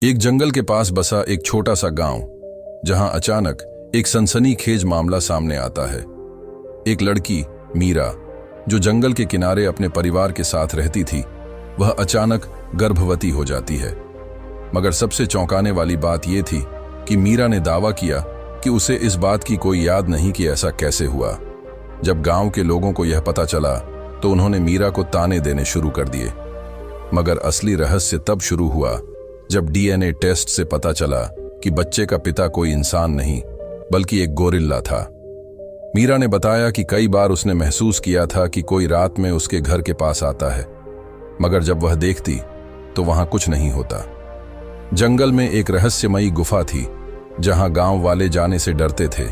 एक जंगल के पास बसा एक छोटा सा गांव, जहां अचानक एक सनसनीखेज मामला सामने आता है। एक लड़की मीरा, जो जंगल के किनारे अपने परिवार के साथ रहती थी, वह अचानक गर्भवती हो जाती है। मगर सबसे चौंकाने वाली बात यह थी कि मीरा ने दावा किया कि उसे इस बात की कोई याद नहीं कि ऐसा कैसे हुआ। जब गांव के लोगों को यह पता चला तो उन्होंने मीरा को ताने देने शुरू कर दिए। मगर असली रहस्य तब शुरू हुआ जब डीएनए टेस्ट से पता चला कि बच्चे का पिता कोई इंसान नहीं बल्कि एक गोरिल्ला था। मीरा ने बताया कि कई बार उसने महसूस किया था कि कोई रात में उसके घर के पास आता है, मगर जब वह देखती तो वहां कुछ नहीं होता। जंगल में एक रहस्यमयी गुफा थी जहां गांव वाले जाने से डरते थे।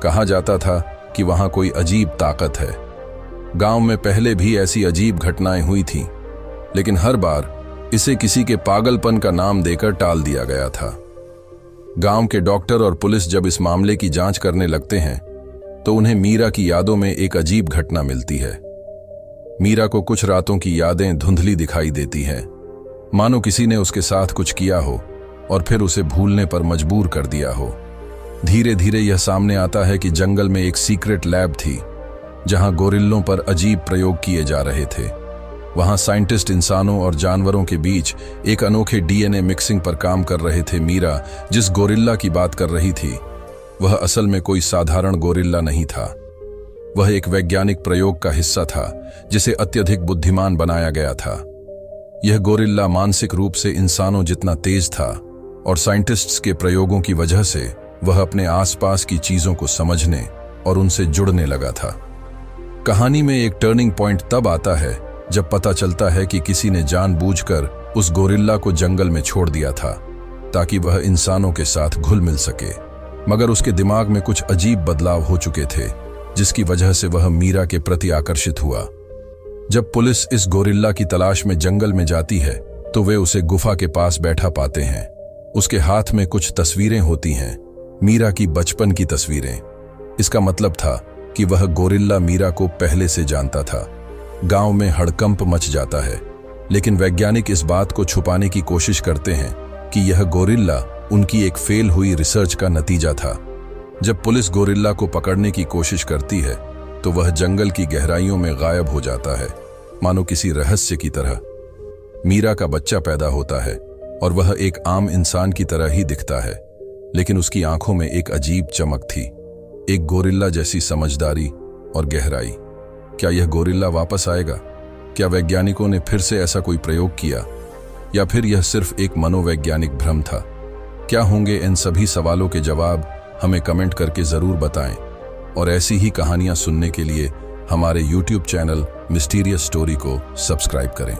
कहा जाता था कि वहां कोई अजीब ताकत है। गांव में पहले भी ऐसी अजीब घटनाएं हुई थीं, लेकिन हर बार इसे किसी के पागलपन का नाम देकर टाल दिया गया था। गांव के डॉक्टर और पुलिस जब इस मामले की जांच करने लगते हैं तो उन्हें मीरा की यादों में एक अजीब घटना मिलती है। मीरा को कुछ रातों की यादें धुंधली दिखाई देती हैं, मानो किसी ने उसके साथ कुछ किया हो और फिर उसे भूलने पर मजबूर कर दिया हो। धीरे धीरे यह सामने आता है कि जंगल में एक सीक्रेट लैब थी जहां गोरिल्लों पर अजीब प्रयोग किए जा रहे थे। वहां साइंटिस्ट इंसानों और जानवरों के बीच एक अनोखे डीएनए मिक्सिंग पर काम कर रहे थे। मीरा जिस गोरिल्ला की बात कर रही थी वह असल में कोई साधारण गोरिल्ला नहीं था। वह एक वैज्ञानिक प्रयोग का हिस्सा था जिसे अत्यधिक बुद्धिमान बनाया गया था। यह गोरिल्ला मानसिक रूप से इंसानों जितना तेज था और साइंटिस्ट्स के प्रयोगों की वजह से वह अपने आसपास की चीजों को समझने और उनसे जुड़ने लगा था। कहानी में एक टर्निंग पॉइंट तब आता है जब पता चलता है कि किसी ने जानबूझकर उस गोरिल्ला को जंगल में छोड़ दिया था ताकि वह इंसानों के साथ घुल मिल सके। मगर उसके दिमाग में कुछ अजीब बदलाव हो चुके थे जिसकी वजह से वह मीरा के प्रति आकर्षित हुआ। जब पुलिस इस गोरिल्ला की तलाश में जंगल में जाती है तो वे उसे गुफा के पास बैठा पाते हैं। उसके हाथ में कुछ तस्वीरें होती हैं, मीरा की बचपन की तस्वीरें। इसका मतलब था कि वह गोरिल्ला मीरा को पहले से जानता था। गांव में हड़कंप मच जाता है, लेकिन वैज्ञानिक इस बात को छुपाने की कोशिश करते हैं कि यह गोरिल्ला उनकी एक फेल हुई रिसर्च का नतीजा था। जब पुलिस गोरिल्ला को पकड़ने की कोशिश करती है तो वह जंगल की गहराइयों में गायब हो जाता है, मानो किसी रहस्य की तरह। मीरा का बच्चा पैदा होता है और वह एक आम इंसान की तरह ही दिखता है, लेकिन उसकी आंखों में एक अजीब चमक थी, एक गोरिल्ला जैसी समझदारी और गहराई। क्या यह गोरिल्ला वापस आएगा? क्या वैज्ञानिकों ने फिर से ऐसा कोई प्रयोग किया, या फिर यह सिर्फ एक मनोवैज्ञानिक भ्रम था? क्या होंगे इन सभी सवालों के जवाब? हमें कमेंट करके जरूर बताएं। और ऐसी ही कहानियां सुनने के लिए हमारे YouTube चैनल मिस्टीरियस स्टोरी को सब्सक्राइब करें।